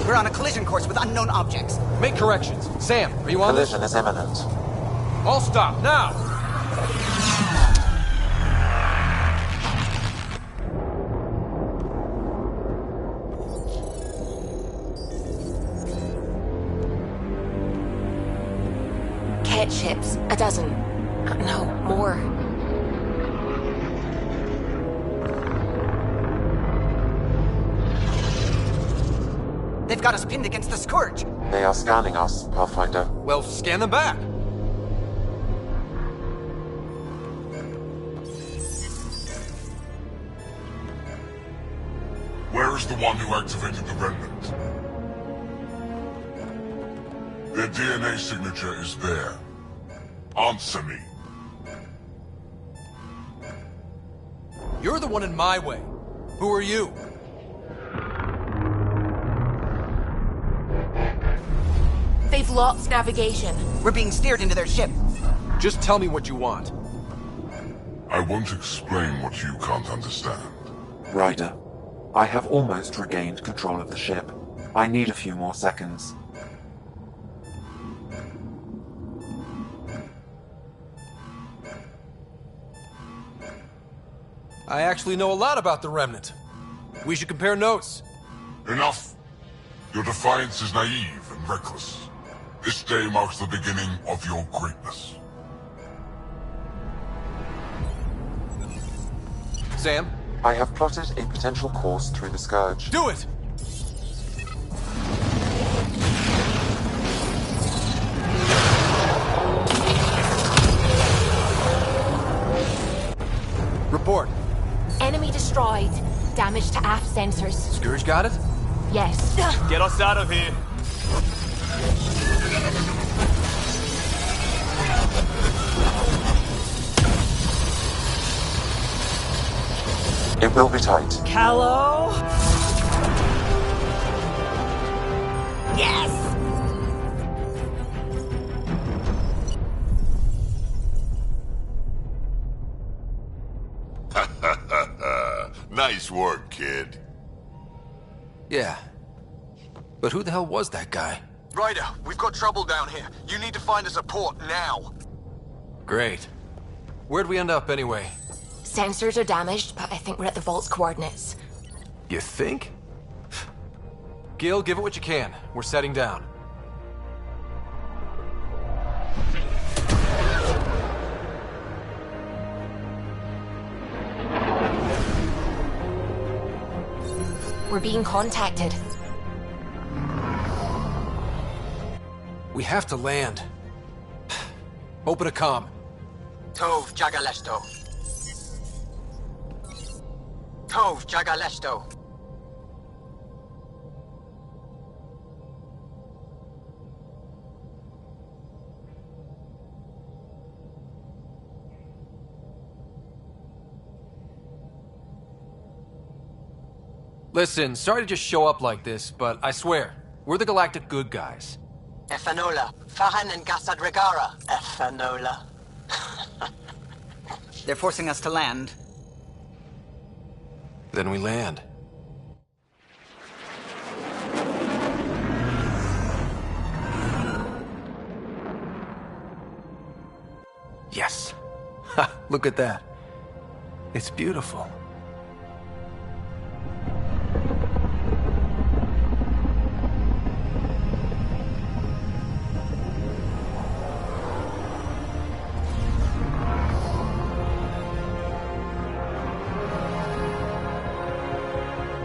We're on a collision course with unknown objects. Make corrections. Sam, are you on this? Collision is imminent. All stop, now! Cat ships. A dozen. No, more. They've got us pinned against the Scourge. They are scanning us, Pathfinder. Well, scan them back. Where is the one who activated the remnant? Their DNA signature is there. Answer me. You're the one in my way. Who are you? They've lost navigation. We're being steered into their ship. Just tell me what you want. I won't explain what you can't understand. Ryder, I have almost regained control of the ship. I need a few more seconds. I actually know a lot about the Remnant. We should compare notes. Enough! Your defiance is naive and reckless. This day marks the beginning of your greatness. Sam? I have plotted a potential course through the Scourge. Do it! Report. Enemy destroyed. Damage to aft sensors. Scourge got it? Yes. Get us out of here. It will be tight. Callow? Yes! Nice work, kid. Yeah. But who the hell was that guy? Ryder, we've got trouble down here. You need to find us a port now. Great. Where'd we end up anyway? Sensors are damaged, but I think we're at the vault's coordinates. You think? Gil, give it what you can. We're setting down. We're being contacted. We have to land. Open a comm. Tov Jagalesto. Tov Jagalesto. Listen, sorry to just show up like this, but I swear, we're the galactic good guys. Ethanola, Fahan and Gasadregara. Ethanola. They're forcing us to land. Then we land. Yes. Ha, look at that. It's beautiful.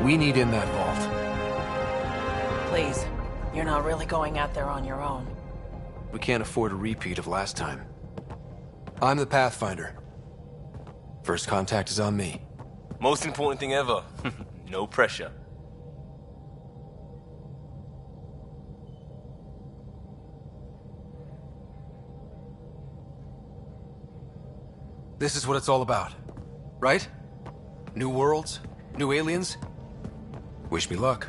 We need in that vault. Please, you're not really going out there on your own. We can't afford a repeat of last time. I'm the Pathfinder. First contact is on me. Most important thing ever. No pressure. This is what it's all about, right? New worlds, new aliens. Wish me luck.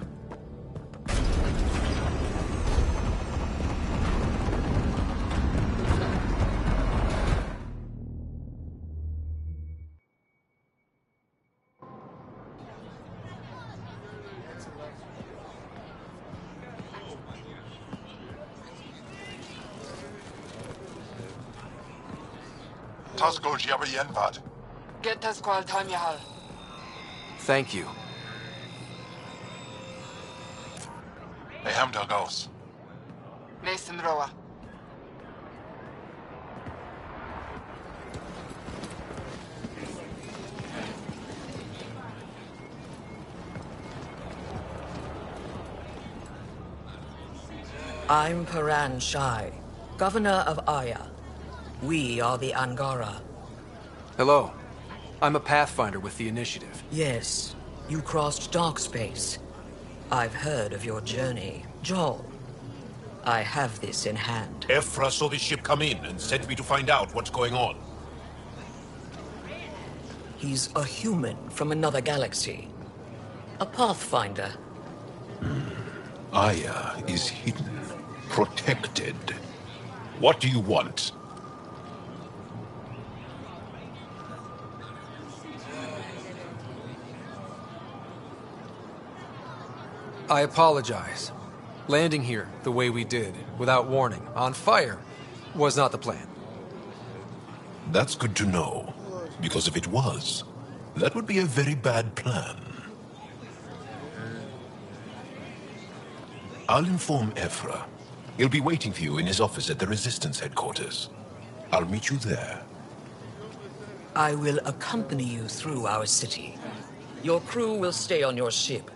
Tasco Jiabayenvad. Get Tasqual Tamyahal. Thank you. Ehamda Gauss. Mason Roa. I'm Paran Shai, Governor of Aya. We are the Angara. Hello. I'm a Pathfinder with the Initiative. Yes, you crossed dark space. I've heard of your journey, Joel. I have this in hand. Ephra saw the ship come in and sent me to find out what's going on. He's a human from another galaxy. A Pathfinder. Aya is hidden, protected. What do you want? I apologize. Landing here the way we did, without warning, on fire, was not the plan. That's good to know. Because if it was, that would be a very bad plan. I'll inform Ephra. He'll be waiting for you in his office at the Resistance headquarters. I'll meet you there. I will accompany you through our city. Your crew will stay on your ship.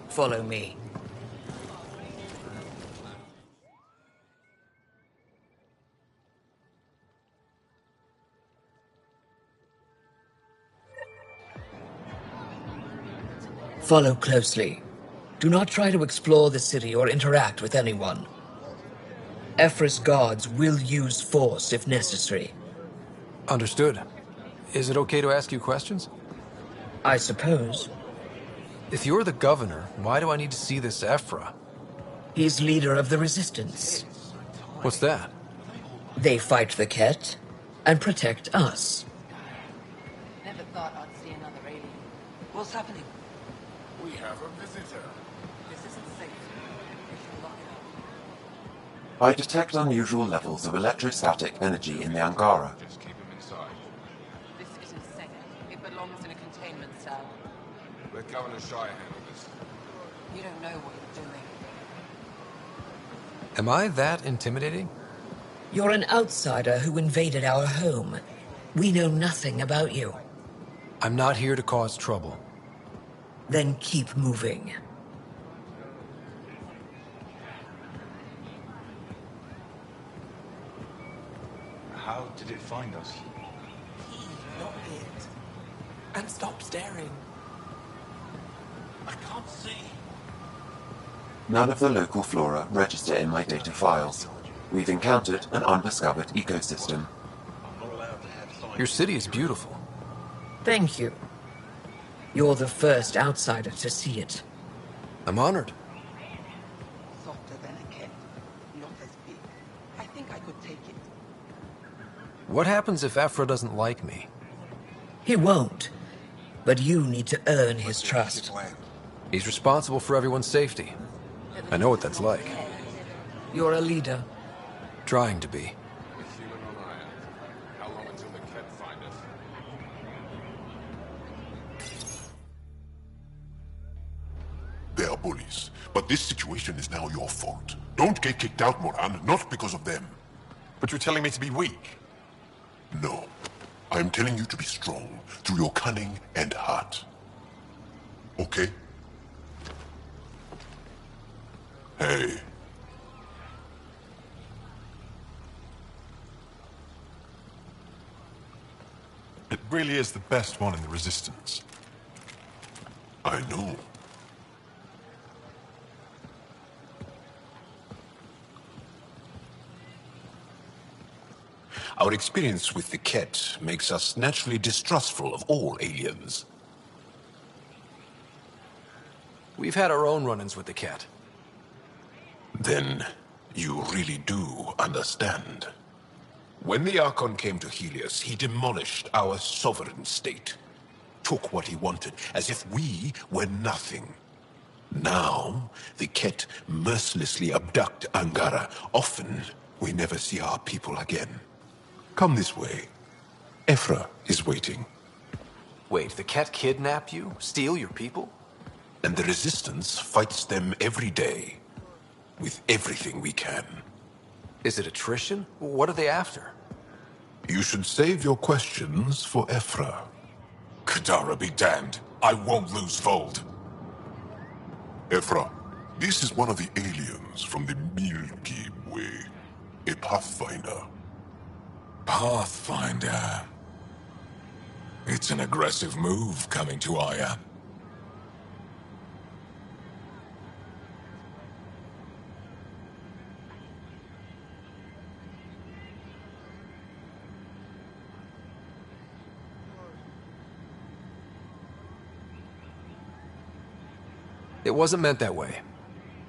Follow me. Follow closely. Do not try to explore the city or interact with anyone. Ephra's guards will use force if necessary. Understood. Is it okay to ask you questions? I suppose. If you're the governor, why do I need to see this Ephra? He's leader of the Resistance. What's that? They fight the Ket and protect us. Never thought I'd see another alien. What's happening? We have a visitor. This isn't safe. We should lock it up. I detect unusual levels of electrostatic energy in the Angara. Just keep him inside. This isn't safe. It belongs in a containment cell. Let Governor Shire handle this. You don't know what you're doing. Am I that intimidating? You're an outsider who invaded our home. We know nothing about you. I'm not here to cause trouble. Then keep moving. How did it find us? Not it. And stop staring. I can't see. None of the local flora register in my data files. We've encountered an undiscovered ecosystem. Your city is beautiful. Thank you. You're the first outsider to see it. I'm honored. Softer than a cat. Not as big. I think I could take it. What happens if Ephra doesn't like me? He won't. But you need to earn his trust. He's responsible for everyone's safety. I know what that's like. You're a leader. Trying to be. How long until the cat find us? They are bullies, but this situation is now your fault. Don't get kicked out, Moran, not because of them. But you're telling me to be weak. No. I am telling you to be strong through your cunning and heart. Okay? Hey. It really is the best one in the Resistance. I know. Our experience with the Ket makes us naturally distrustful of all aliens. We've had our own run-ins with the cat. Then you really do understand. When the Archon came to Helios, he demolished our sovereign state. Took what he wanted, as if we were nothing. Now, the Ket mercilessly abduct Angara. Often, we never see our people again. Come this way. Ephra is waiting. Wait, the cat kidnap you? Steal your people? And the Resistance fights them every day. With everything we can. Is it attrition? What are they after? You should save your questions for Ephra. Kadara be damned. I won't lose Vold. Ephra, this is one of the aliens from the Milky Way. A Pathfinder. Pathfinder. It's an aggressive move coming to Aya. It wasn't meant that way.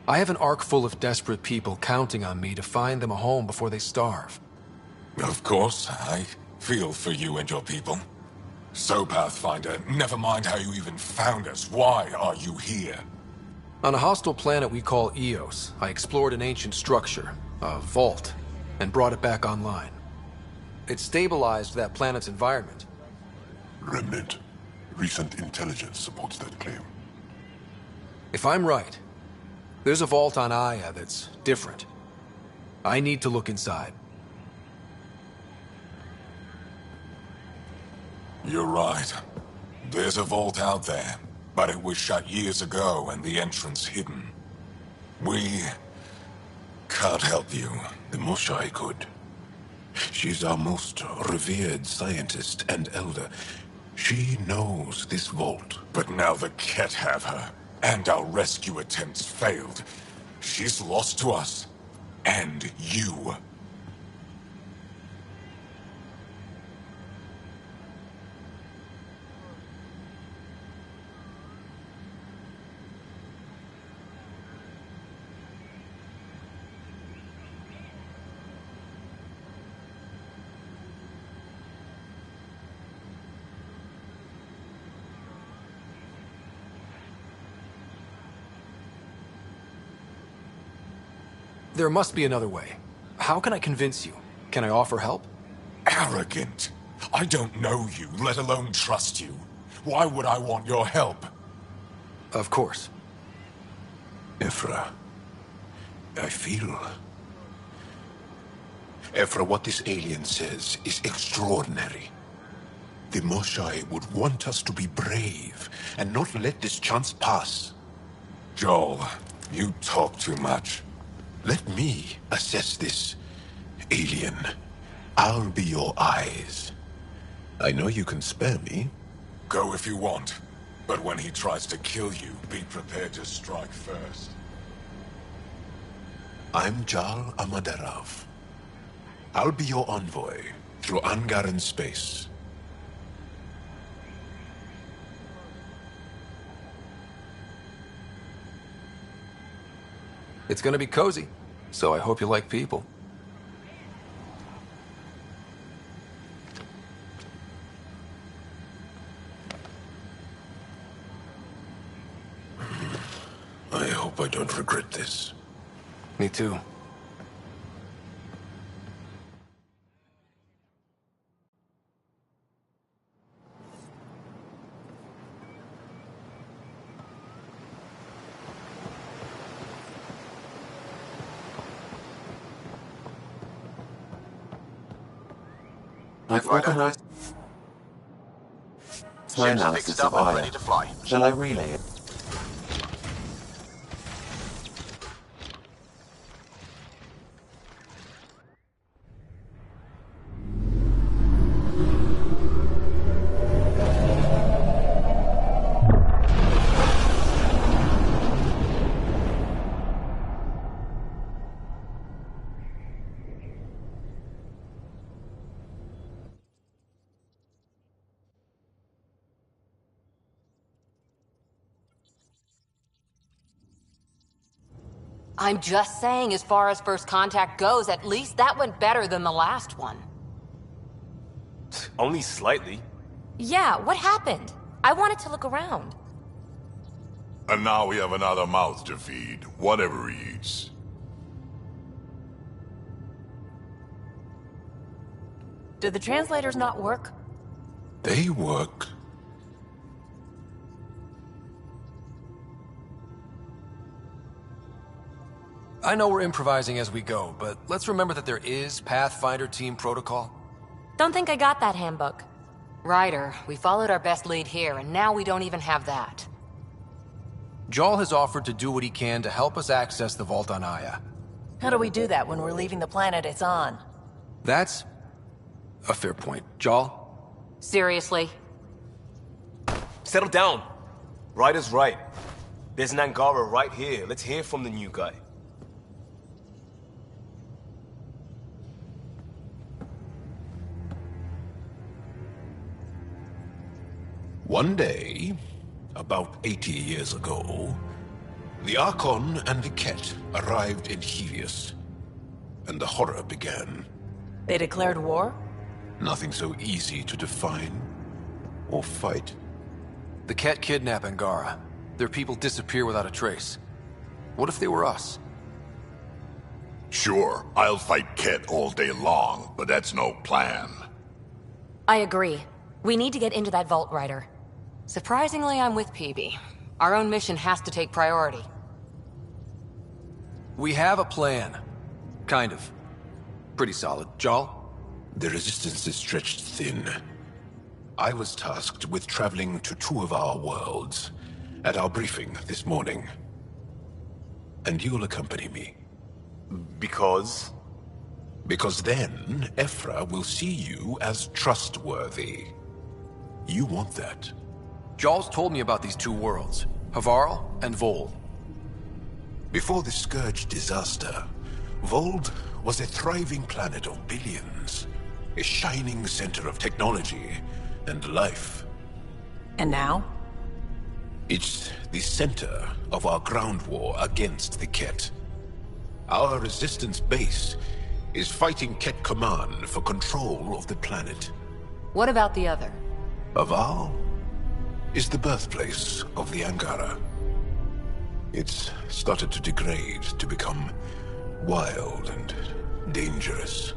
I have an ark full of desperate people counting on me to find them a home before they starve. Of course, I feel for you and your people. So, Pathfinder, never mind how you even found us. Why are you here? On a hostile planet we call Eos, I explored an ancient structure, a vault, and brought it back online. It stabilized that planet's environment. Remnant. Recent intelligence supports that claim. If I'm right, there's a vault on Aya that's different. I need to look inside. You're right. There's a vault out there, but it was shut years ago and the entrance hidden. We can't help you. The Moshai could. She's our most revered scientist and elder. She knows this vault. But now the Ket have her, and our rescue attempts failed. She's lost to us, and you. There must be another way. How can I convince you? Can I offer help? Arrogant. I don't know you, let alone trust you. Why would I want your help? Of course. Ephra, I feel... Ephra, what this alien says is extraordinary. The Moshai would want us to be brave and not let this chance pass. Joel, you talk too much. Let me assess this, alien. I'll be your eyes. I know you can spare me. Go if you want. But when he tries to kill you, be prepared to strike first. I'm Jal Amaderav. I'll be your envoy through Angaran space. It's gonna be cozy, so I hope you like people. I hope I don't regret this. Me too. I've organized my Ship's analysis fixed of up and Aya. ready to fly. Shall I relay it? I'm just saying, as far as first contact goes, at least that went better than the last one. Only slightly. Yeah, what happened? I wanted to look around. And now we have another mouth to feed, whatever he eats. Did the translators not work? They work. I know we're improvising as we go, but let's remember that there is Pathfinder team protocol. Don't think I got that handbook. Ryder, we followed our best lead here, and now we don't even have that. Jarl has offered to do what he can to help us access the vault on Aya. How do we do that when we're leaving the planet it's on? That's a fair point. Jarl? Seriously? Settle down. Ryder's right. There's an Angara right here. Let's hear from the new guy. One day, about 80 years ago, the Archon and the Ket arrived in Helios, and the horror began. They declared war? Nothing so easy to define or fight. The Ket kidnap Angara. Their people disappear without a trace. What if they were us? Sure, I'll fight Ket all day long, but that's no plan. I agree. We need to get into that vault, Ryder. Surprisingly, I'm with PB. Our own mission has to take priority. We have a plan. Kind of. Pretty solid. Jarl? The resistance is stretched thin. I was tasked with traveling to two of our worlds at our briefing this morning. And you'll accompany me. Because? Because then, Ephra will see you as trustworthy. You want that. Jarl's told me about these two worlds, Havarl and Vold. Before the Scourge disaster, Vold was a thriving planet of billions. A shining center of technology and life. And now? It's the center of our ground war against the Ket. Our resistance base is fighting Ket Command for control of the planet. What about the other? Havarl is the birthplace of the Angara. It's started to degrade, to become wild and dangerous.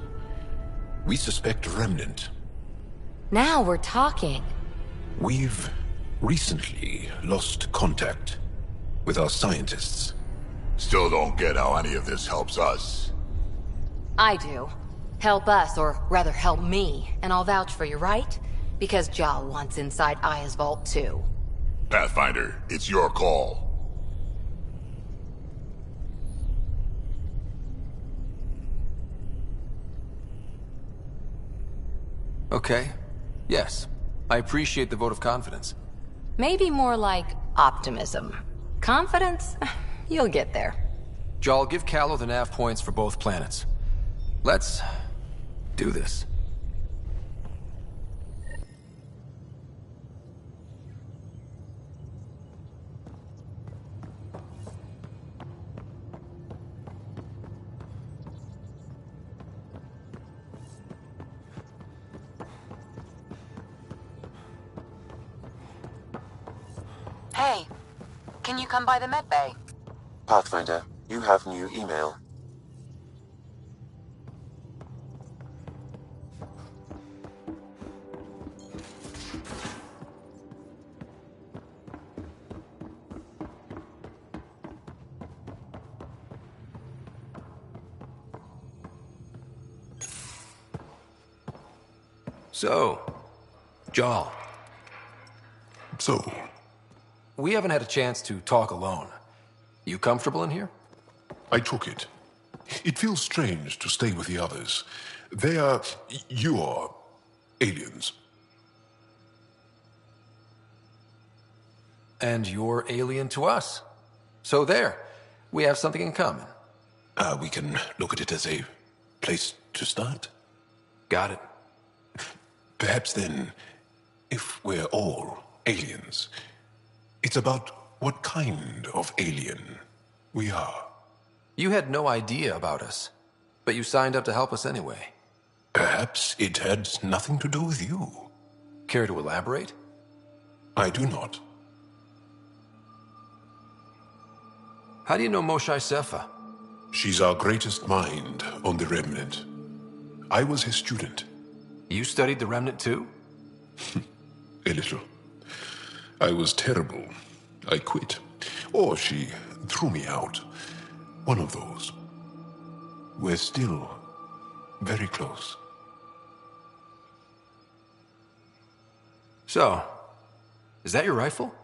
We suspect Remnant. Now we're talking. We've recently lost contact with our scientists. Still don't get how any of this helps us. I do. Help us, or rather help me, and I'll vouch for you, right? Because Jarl wants inside Aya's vault too. Pathfinder, it's your call. Okay. Yes. I appreciate the vote of confidence. Maybe more like optimism. Confidence? You'll get there. Jarl, give Callow the nav points for both planets. Let's do this. Hey, can you come by the med bay? Pathfinder, you have new email. So, Jarl. So, We haven't had a chance to talk alone. You comfortable in here? I took it. It feels strange to stay with the others. They are... you are... aliens. And you're alien to us. So there, we have something in common. We can look at it as a place to start. Got it. Perhaps then, if we're all aliens, it's about what kind of alien we are. You had no idea about us, but you signed up to help us anyway. Perhaps it had nothing to do with you. Care to elaborate? I do not. How do you know Moshae Sefa? She's our greatest mind on the Remnant. I was his student. You studied the Remnant too? A little. I was terrible. I quit. Or she threw me out. One of those. We're still very close. So, is that your rifle?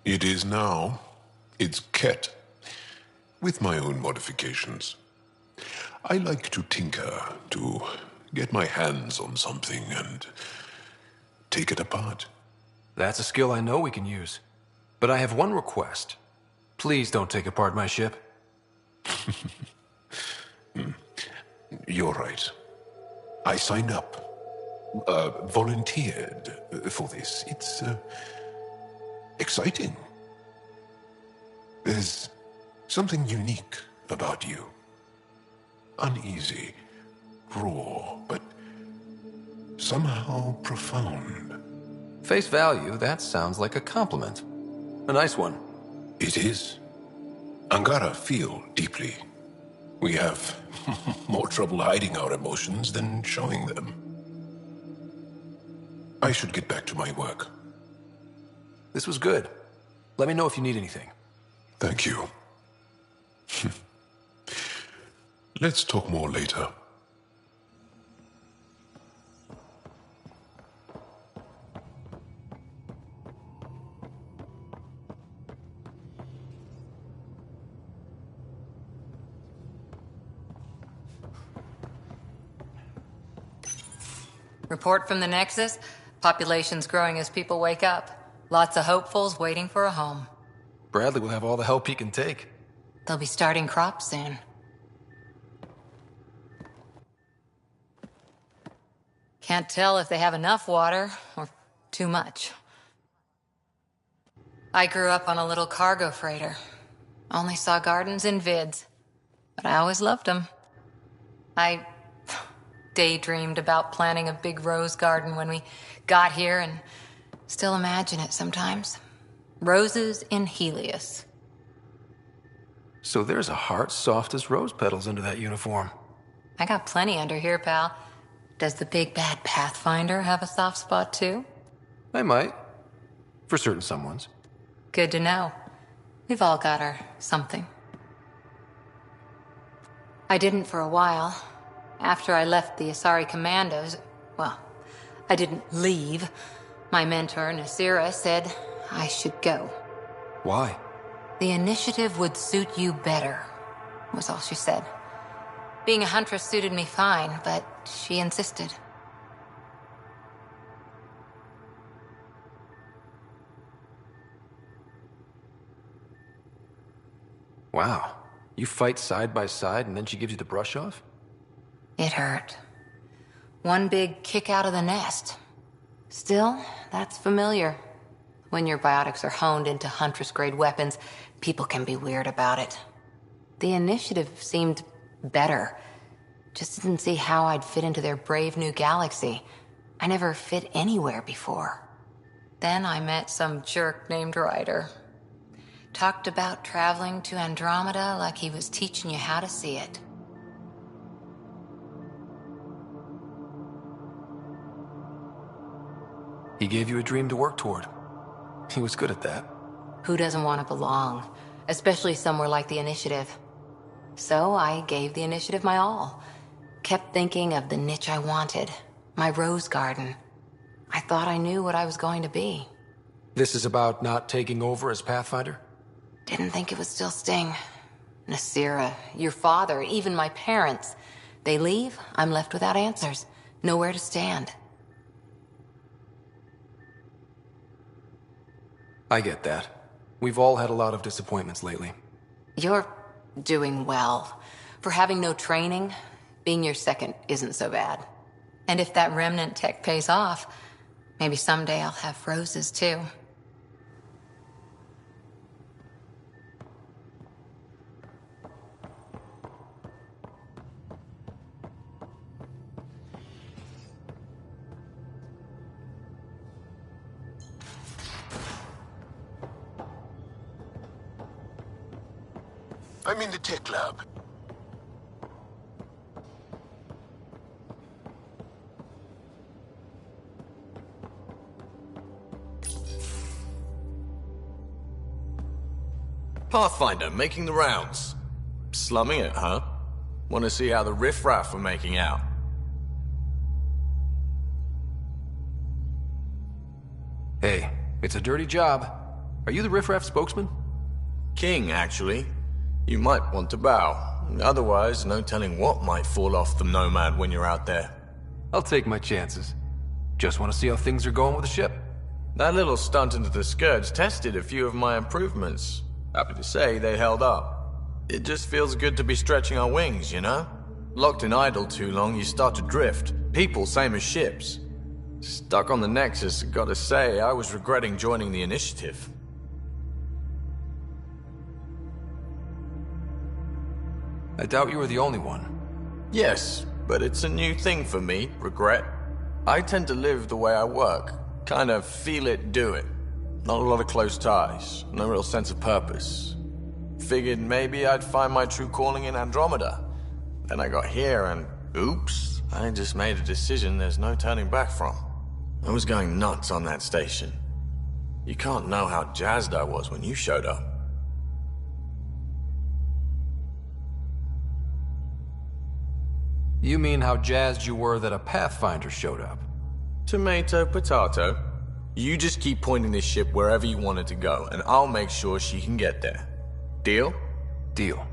It is now. It's Ket. With my own modifications. I like to tinker, to get my hands on something and take it apart. That's a skill I know we can use. But I have one request. Please don't take apart my ship. You're right. I signed up. Volunteered for this. It's exciting. There's something unique about you. Uneasy, raw, but somehow profound. Face value, that sounds like a compliment. A nice one. It is. Angara feel deeply. We have more trouble hiding our emotions than showing them. I should get back to my work. This was good. Let me know if you need anything. Thank you. Let's talk more later. Report from the Nexus. Population's growing as people wake up. Lots of hopefuls waiting for a home. Bradley will have all the help he can take. They'll be starting crops soon. Can't tell if they have enough water or too much. I grew up on a little cargo freighter. Only saw gardens in vids, but I always loved them. I daydreamed about planting a big rose garden when we got here and still imagine it sometimes. Roses in Helios. So there's a heart soft as rose petals under that uniform. I got plenty under here, pal. Does the big bad Pathfinder have a soft spot too? I might. For certain someones. Good to know. We've all got our something. I didn't for a while. After I left the Asari Commandos, well, I didn't leave. My mentor, Nasira, said I should go. Why? The initiative would suit you better, was all she said. Being a huntress suited me fine, but she insisted. Wow. You fight side by side and then she gives you the brush off? It hurt. One big kick out of the nest. Still, that's familiar. When your biotics are honed into Huntress-grade weapons, people can be weird about it. The initiative seemed better. Just didn't see how I'd fit into their brave new galaxy. I never fit anywhere before. Then I met some jerk named Ryder. Talked about traveling to Andromeda like he was teaching you how to see it. He gave you a dream to work toward. He was good at that. Who doesn't want to belong? Especially somewhere like the Initiative. So I gave the Initiative my all. Kept thinking of the niche I wanted. My rose garden. I thought I knew what I was going to be. This is about not taking over as Pathfinder? Didn't think it would still sting. Nasira, your father, even my parents. They leave, I'm left without answers. Nowhere to stand. I get that. We've all had a lot of disappointments lately. You're doing well. For having no training, being your second isn't so bad. And if that remnant tech pays off, maybe someday I'll have roses too. I'm in the tech lab. Pathfinder, making the rounds. Slumming it, huh? Want to see how the riffraff are making out? Hey, it's a dirty job. Are you the riffraff spokesman? King, actually. You might want to bow. Otherwise, no telling what might fall off the Nomad when you're out there. I'll take my chances. Just want to see how things are going with the ship. That little stunt into the Scourge tested a few of my improvements. Happy to say they held up. It just feels good to be stretching our wings, you know? Locked in idle too long, you start to drift. People, same as ships. Stuck on the Nexus, gotta say, I was regretting joining the Initiative. I doubt you were the only one. Yes, but it's a new thing for me, regret. I tend to live the way I work. Kind of feel it, do it. Not a lot of close ties, no real sense of purpose. Figured maybe I'd find my true calling in Andromeda. Then I got here and, oops, I just made a decision there's no turning back from. I was going nuts on that station. You can't know how jazzed I was when you showed up. You mean how jazzed you were that a Pathfinder showed up? Tomato, potato. You just keep pointing this ship wherever you want it to go, and I'll make sure she can get there. Deal? Deal.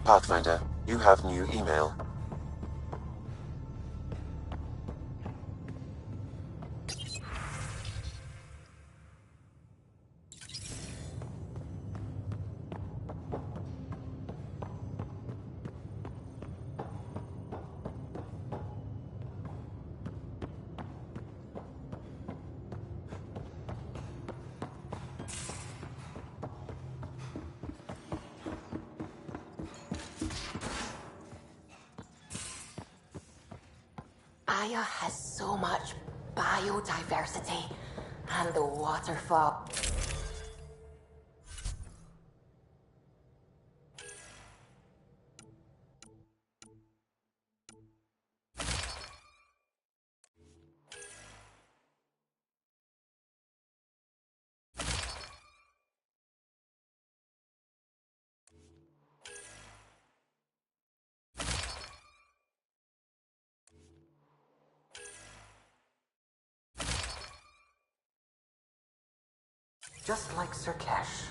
Pathfinder, you have new email. Aya has so much biodiversity, and the waterfall. Just like Sirkesh.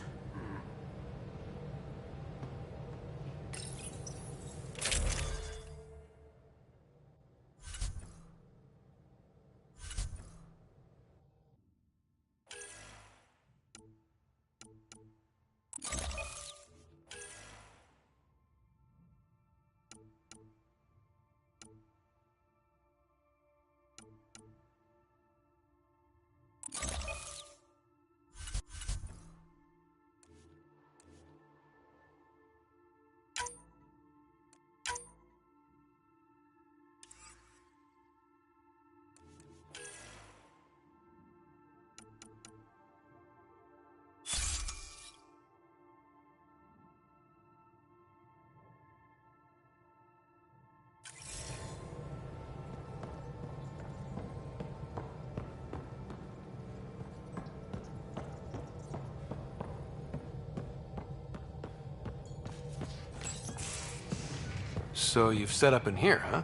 So you've set up in here, huh?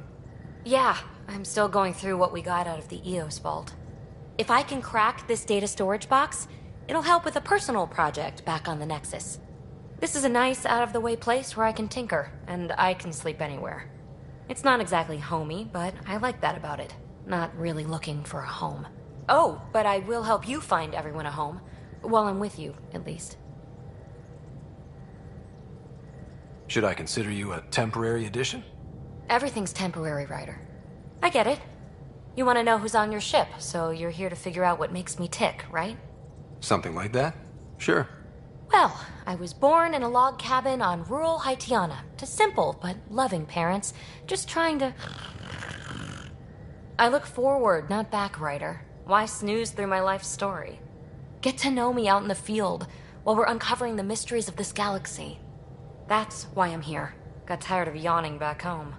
Yeah, I'm still going through what we got out of the EOS vault. If I can crack this data storage box, it'll help with a personal project back on the Nexus. This is a nice, out-of-the-way place where I can tinker, and I can sleep anywhere. It's not exactly homey, but I like that about it. Not really looking for a home. Oh, but I will help you find everyone a home. While I'm with you, at least. Should I consider you a temporary addition? Everything's temporary, Ryder. I get it. You want to know who's on your ship, so you're here to figure out what makes me tick, right? Something like that? Sure. Well, I was born in a log cabin on rural Haitiana to simple but loving parents, just trying to... I look forward, not back, Ryder. Why snooze through my life story? Get to know me out in the field while we're uncovering the mysteries of this galaxy. That's why I'm here. Got tired of yawning back home.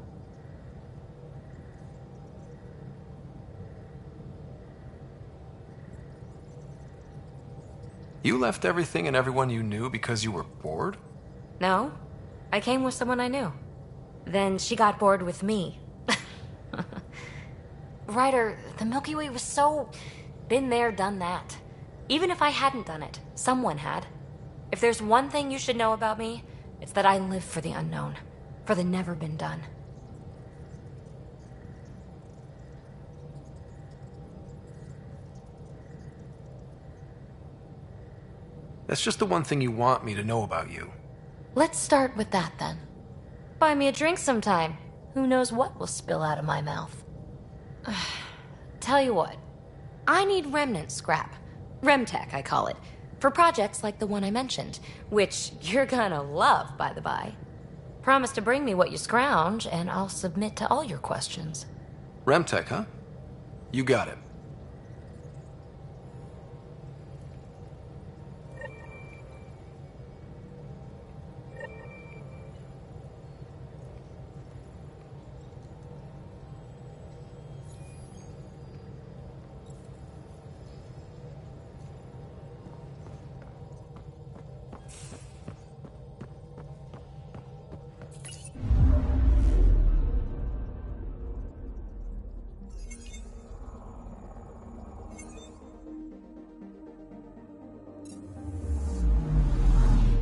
You left everything and everyone you knew because you were bored? No, I came with someone I knew. Then she got bored with me. Ryder, the Milky Way was so... been there, done that. Even if I hadn't done it, someone had. If there's one thing you should know about me, it's that I live for the unknown, for the never been done. That's just the one thing you want me to know about you. Let's start with that then. Buy me a drink sometime. Who knows what will spill out of my mouth. Tell you what, I need remnant scrap. Remtech, I call it. For projects like the one I mentioned, which you're gonna love, by the by. Promise to bring me what you scrounge, and I'll submit to all your questions. Remtech, huh? You got it.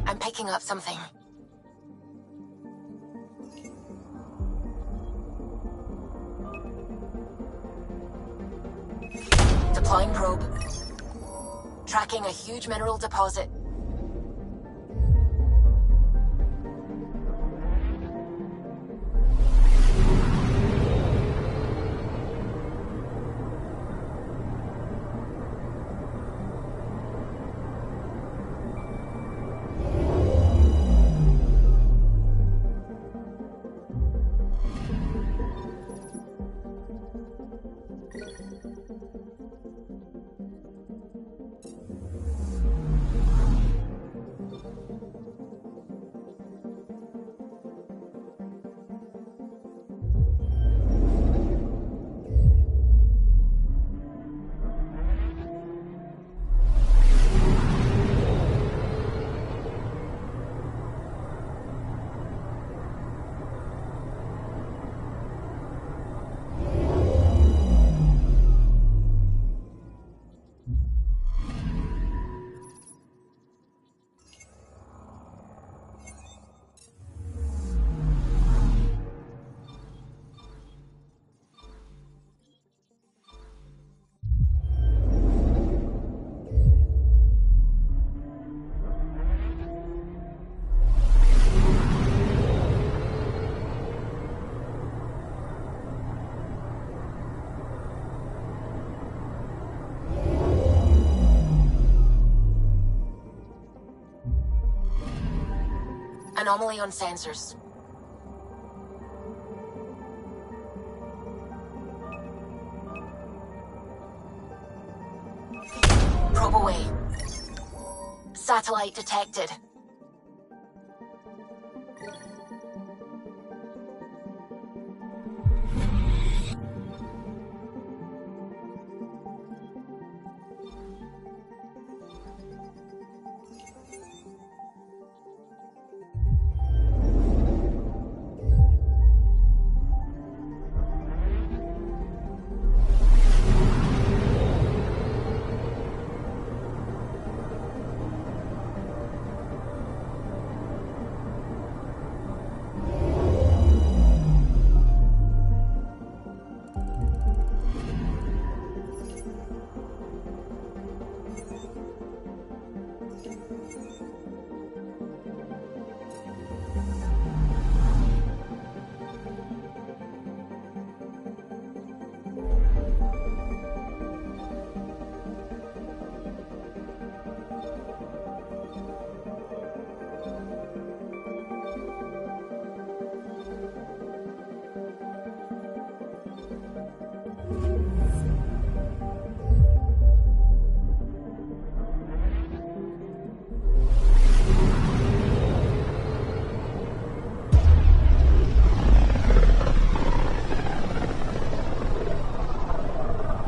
I'm picking up something. Deploying probe. Tracking a huge mineral deposit. Anomaly on sensors. Probe away. Satellite detected.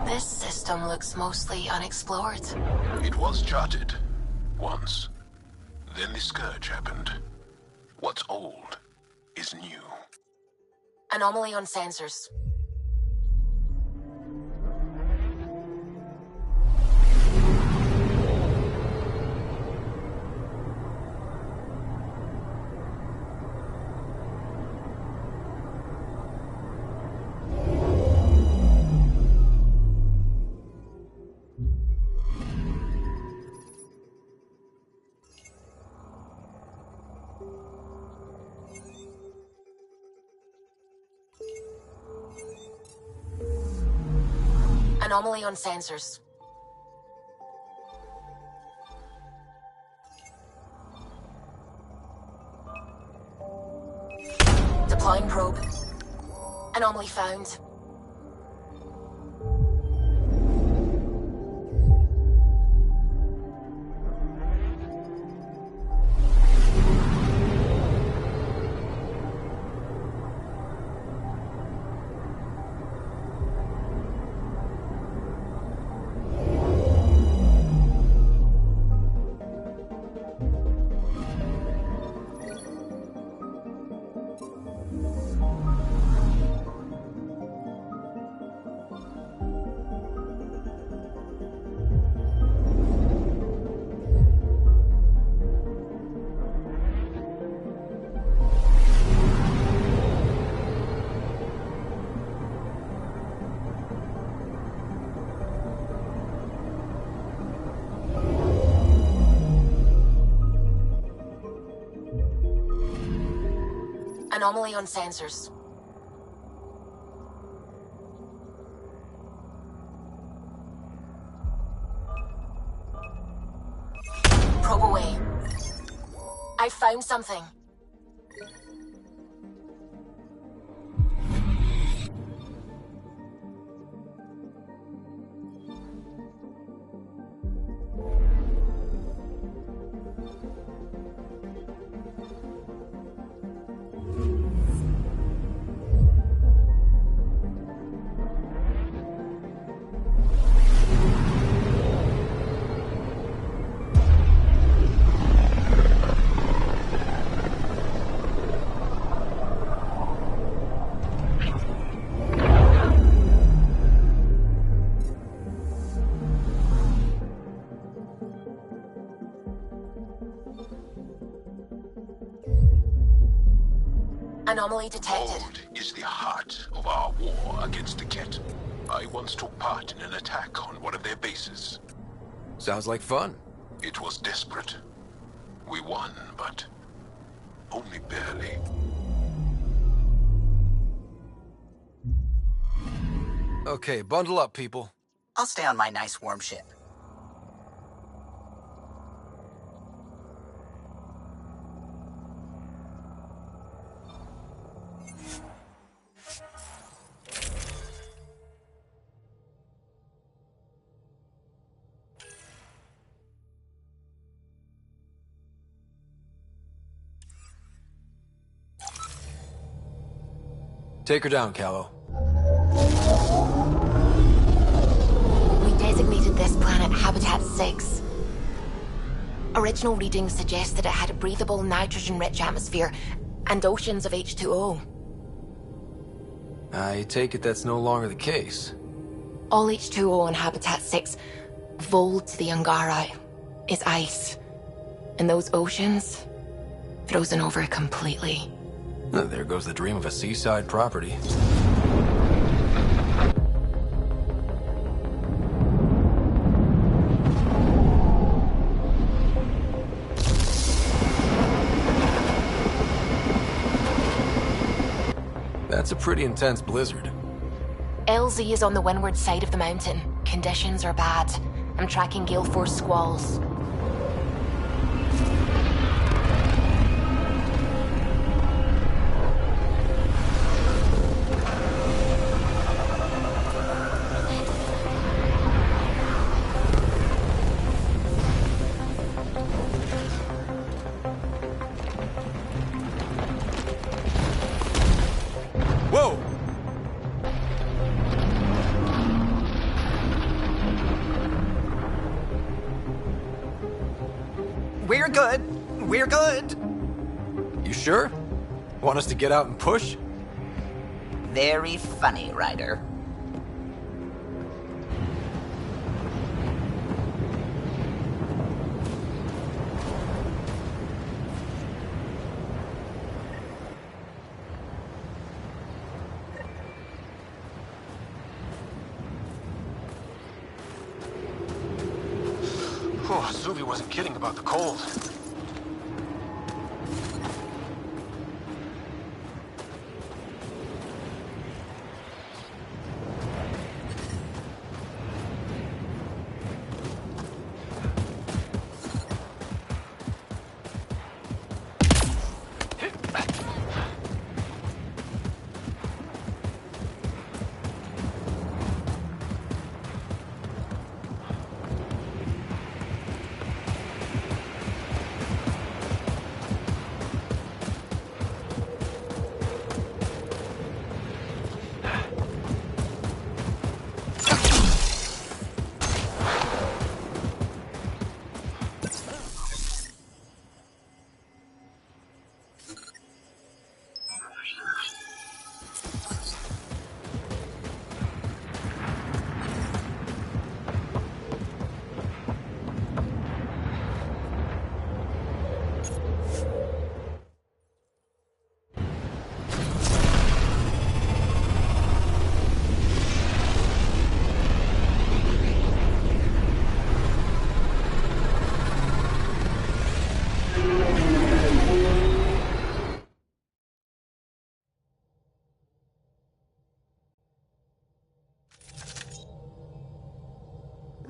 This system looks mostly unexplored. It was charted. Once. Then the Scourge happened. What's old is new. Anomaly on sensors. Anomaly on sensors. Deploying probe. Anomaly found. Anomaly on sensors. Probe away. I found something. Anomaly detected. Old is the heart of our war against the Ket. I once took part in an attack on one of their bases. Sounds like fun. It was desperate. We won, but only barely. Okay, bundle up, people. I'll stay on my nice warm ship. Take her down, Callow. We designated this planet Habitat 6. Original readings suggest that it had a breathable, nitrogen-rich atmosphere and oceans of H2O. I take it that's no longer the case. All H2O on Habitat 6, vold to the Angara, is ice. And those oceans, frozen over completely. There goes the dream of a seaside property. That's a pretty intense blizzard. LZ is on the windward side of the mountain. Conditions are bad. I'm tracking gale force squalls. Whoa! We're good. We're good. You sure? Want us to get out and push? Very funny, Ryder. Oh, Zuvi wasn't kidding about the cold.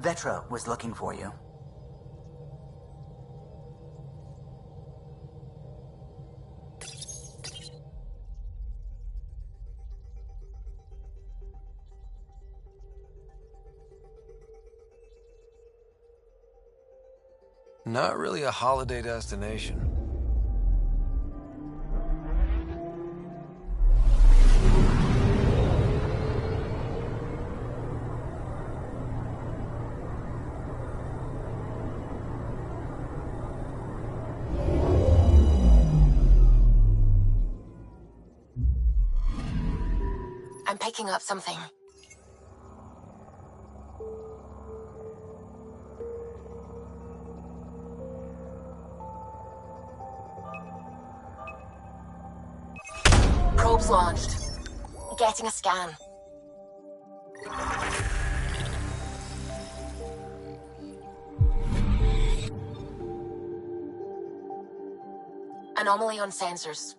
Vetra was looking for you. Not really a holiday destination. I'm picking up something. Probes launched. Getting a scan. Anomaly on sensors.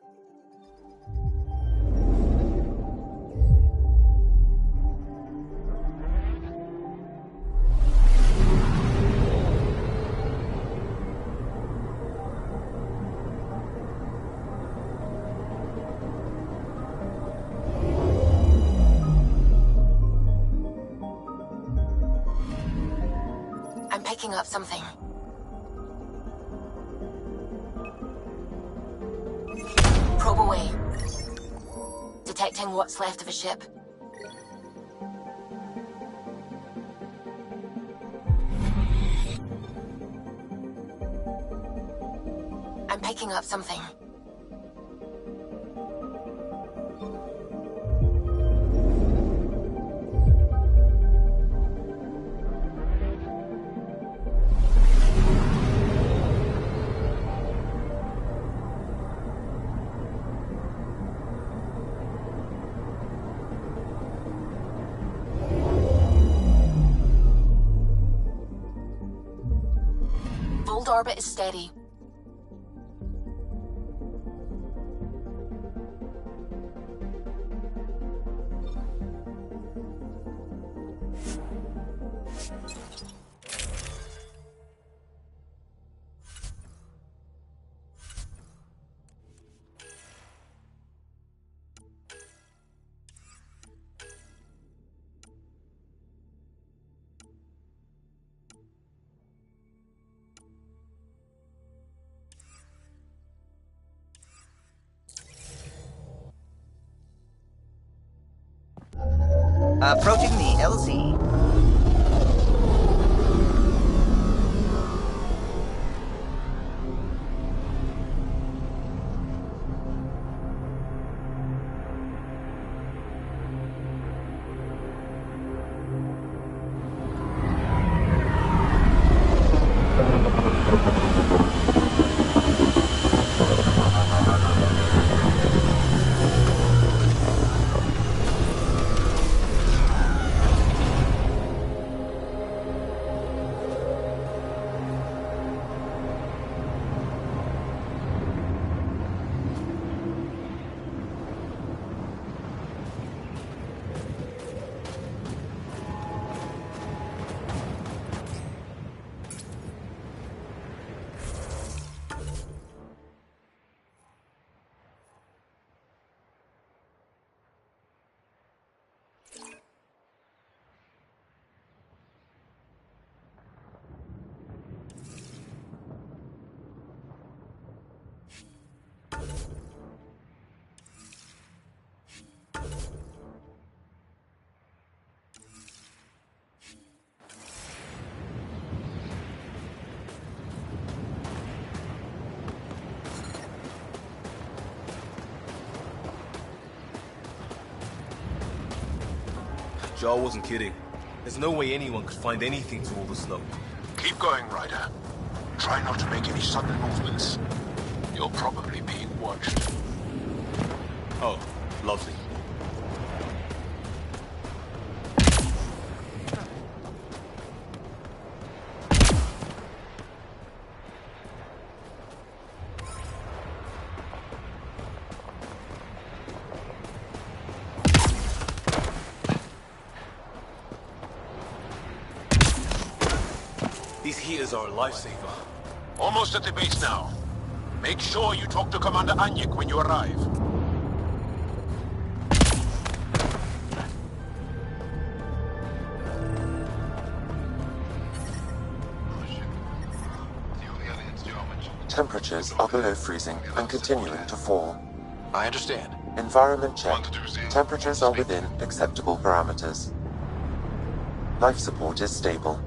I'm picking up something. Probe away. detecting what's left of a ship. I'm picking up something. Vault orbit is steady. Approaching the LZ. Jar wasn't kidding. There's no way anyone could find anything to all the snow. Keep going, Ryder. Try not to make any sudden movements. You're probably being watched. Oh, lovely. These heaters are a lifesaver. Almost at the base now. Make sure you talk to Commander Anyik when you arrive. Temperatures are below freezing and continuing to fall. I understand. Environment check. Temperatures are within acceptable parameters. Life support is stable.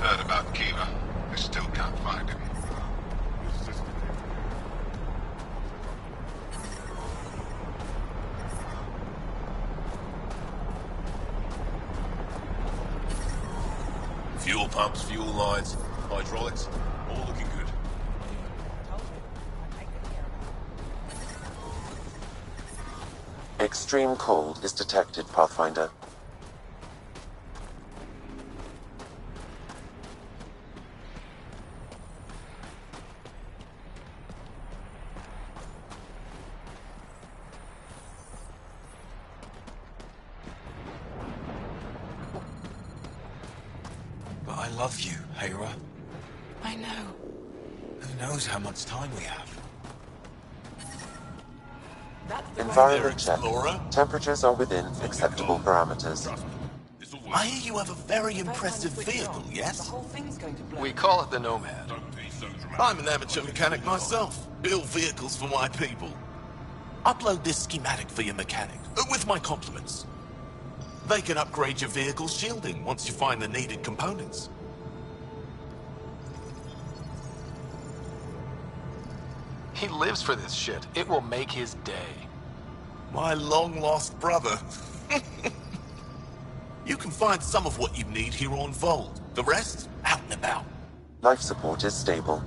Heard about Kiva. I still can't find him. Fuel pumps, fuel lines, hydraulics, all looking good. Extreme cold is detected, Pathfinder. But I love you, Hera. I know. Who knows how much time we have? Environment check. Temperatures are within acceptable parameters. I hear you have a very impressive vehicle, yes? We call it the Nomad. I'm an amateur mechanic myself. Build vehicles for my people. Upload this schematic for your mechanic, with my compliments. They can upgrade your vehicle's shielding once you find the needed components. He lives for this shit. It will make his day. My long-lost brother. You can find some of what you need here on Vold. The rest, out and about. Life support is stable.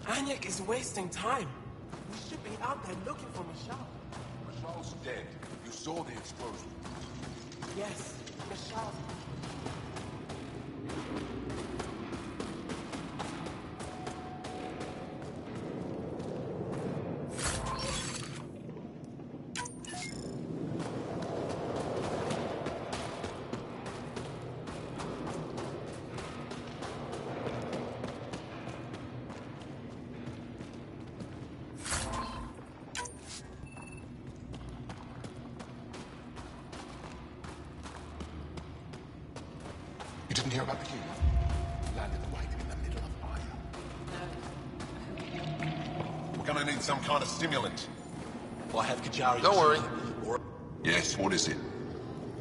Anyek is wasting time. We should be out there looking for Michelle. Michelle's dead. You saw the explosion. Yes, Michelle. You didn't hear about the helium? Landed right in the middle of fire. We're gonna need some kind of stimulant. I have Kajari. Don't worry. Yes, what is it?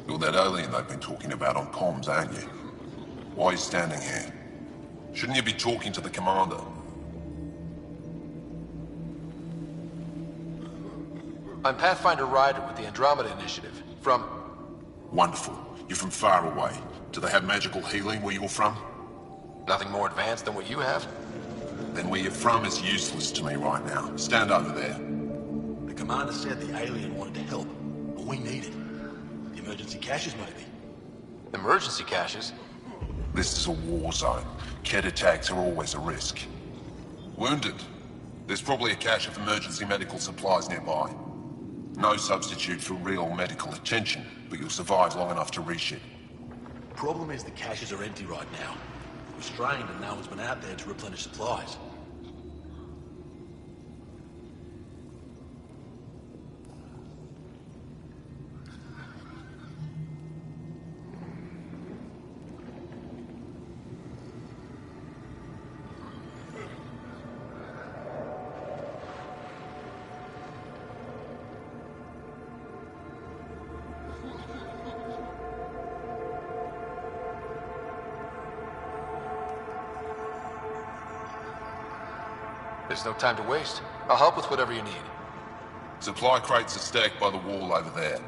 You're that alien they've been talking about on comms, aren't you? Why are you standing here? Shouldn't you be talking to the commander? I'm Pathfinder Ryder with the Andromeda Initiative. From... Wonderful. You're from far away. Do they have magical healing where you're from? Nothing more advanced than what you have? Then where you're from is useless to me right now. Stand over there. The commander said the alien wanted to help. All we needed. The emergency caches, maybe. Emergency caches? This is a war zone. Kett attacks are always a risk. Wounded? There's probably a cache of emergency medical supplies nearby. No substitute for real medical attention, but you'll survive long enough to reship. Problem is the caches are empty right now. We're strained and no one's been out there to replenish supplies. There's no time to waste. I'll help with whatever you need. Supply crates are stacked by the wall over there.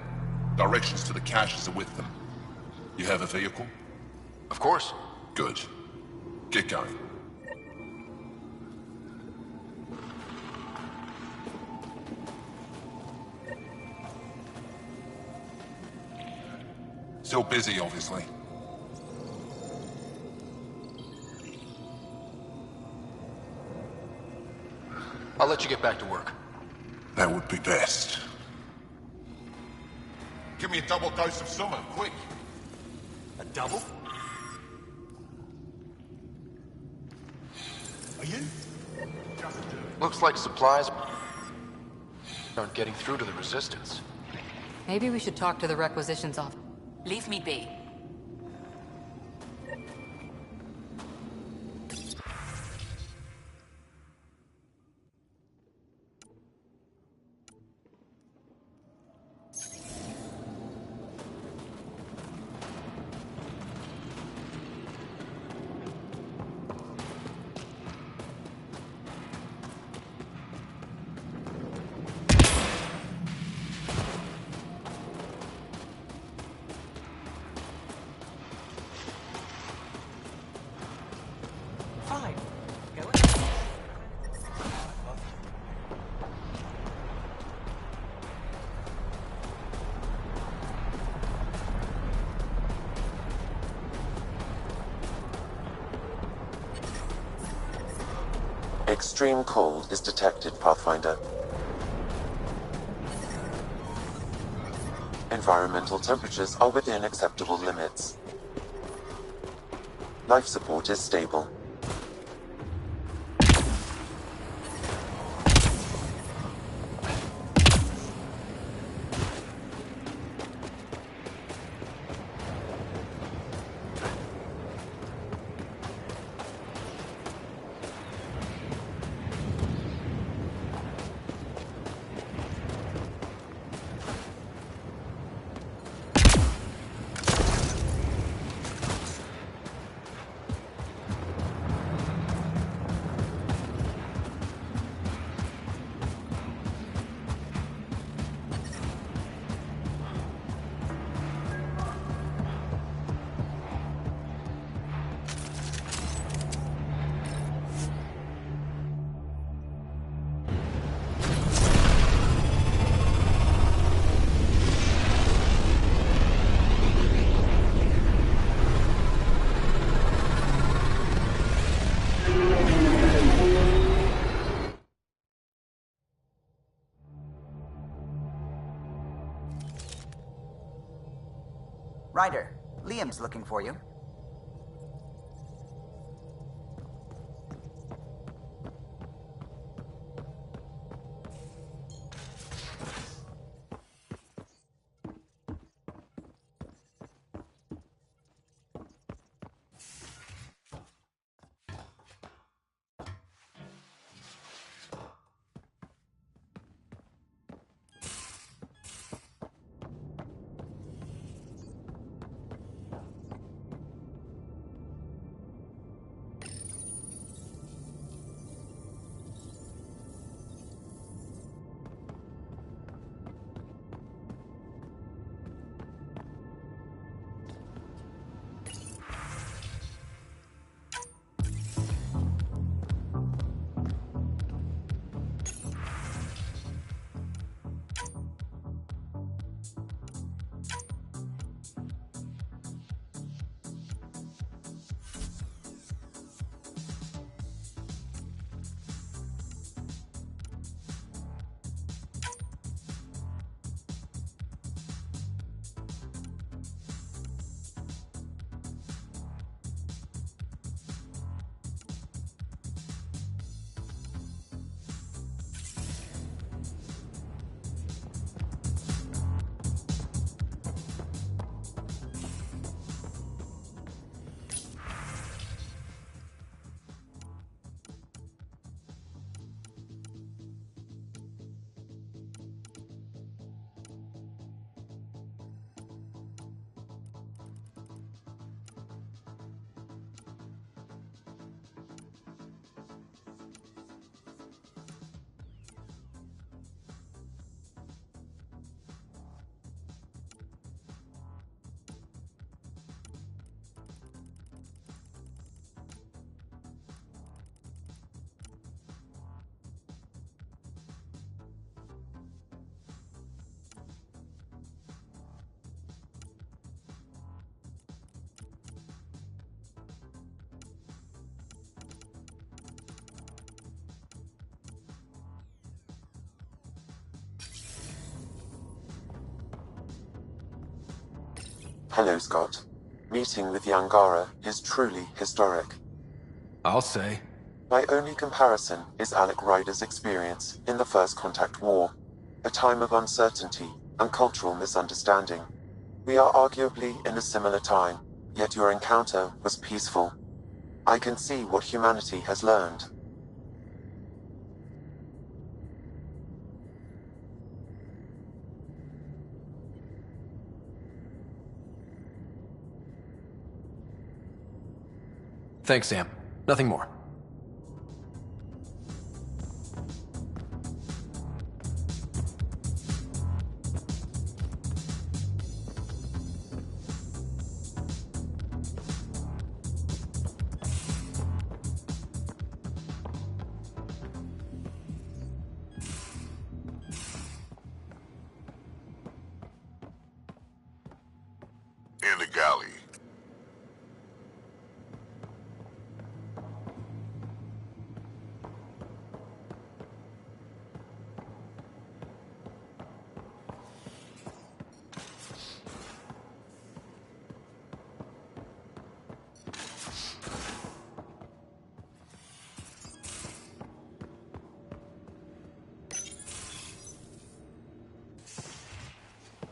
Directions to the caches are with them. You have a vehicle? Of course. Good. Get going. Still busy, obviously. I'll let you get back to work. That would be best. Give me a double dose of summon, quick. A double? Are you? Looks like supplies aren't getting through to the Resistance. Maybe we should talk to the requisitions office. Leave me be. Fine. Go Extreme cold is detected, Pathfinder. Environmental temperatures are within acceptable limits. Life support is stable. Ryder, Liam's looking for you. Hello, Scott. Meeting with Yangara is truly historic. I'll say. My only comparison is Alec Ryder's experience in the First Contact War, a time of uncertainty and cultural misunderstanding. We are arguably in a similar time, yet your encounter was peaceful. I can see what humanity has learned. Thanks, Sam. Nothing more. In the galley.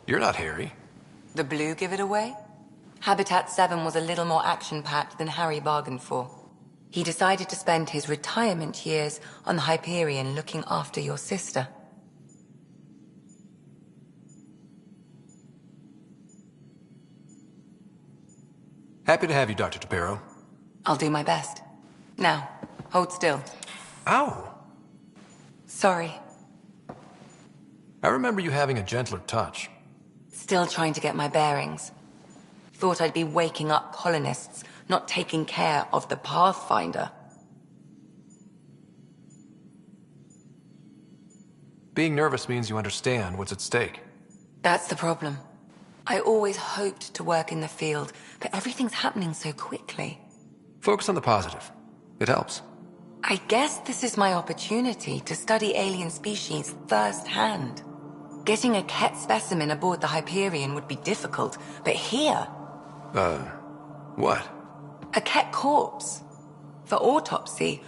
You're not Harry. The blue give it away? Habitat 7 was a little more action-packed than Harry bargained for. He decided to spend his retirement years on the Hyperion looking after your sister. Happy to have you, Dr. Tapero. I'll do my best. Now, hold still. Ow! Sorry. I remember you having a gentler touch. Still trying to get my bearings. Thought I'd be waking up colonists, not taking care of the Pathfinder. Being nervous means you understand what's at stake. That's the problem. I always hoped to work in the field, but everything's happening so quickly. Focus on the positive. It helps. I guess this is my opportunity to study alien species firsthand. Getting a Ket specimen aboard the Hyperion would be difficult, but here, What? A Ket corpse. For autopsy,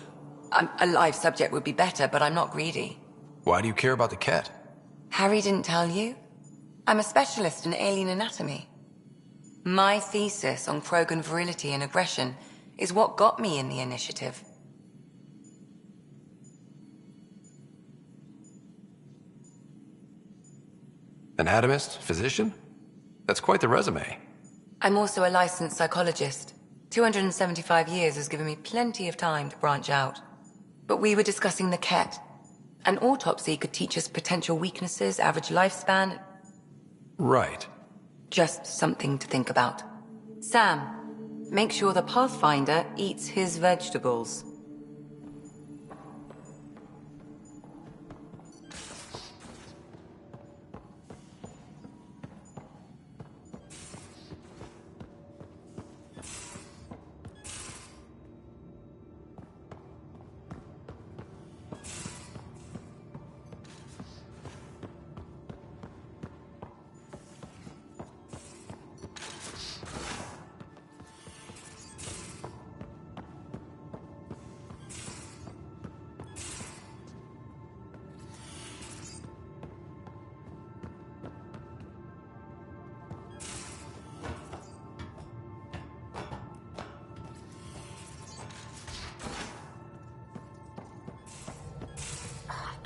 a live subject would be better, but I'm not greedy. Why do you care about the Ket? Harry didn't tell you? I'm a specialist in alien anatomy. My thesis on Krogan virility and aggression is what got me in the initiative. Anatomist? Physician? That's quite the resume. I'm also a licensed psychologist. 275 years has given me plenty of time to branch out. But we were discussing the Ket. An autopsy could teach us potential weaknesses, average lifespan. Right. Just something to think about. Sam, make sure the Pathfinder eats his vegetables.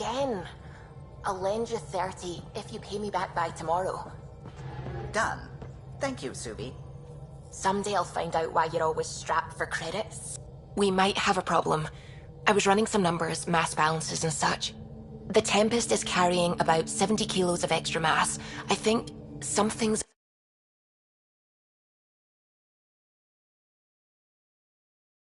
Again. I'll lend you 30 if you pay me back by tomorrow. Done. Thank you, Subi. Someday I'll find out why you're always strapped for credits. We might have a problem. I was running some numbers, mass balances and such. The Tempest is carrying about 70 kilos of extra mass. I think something's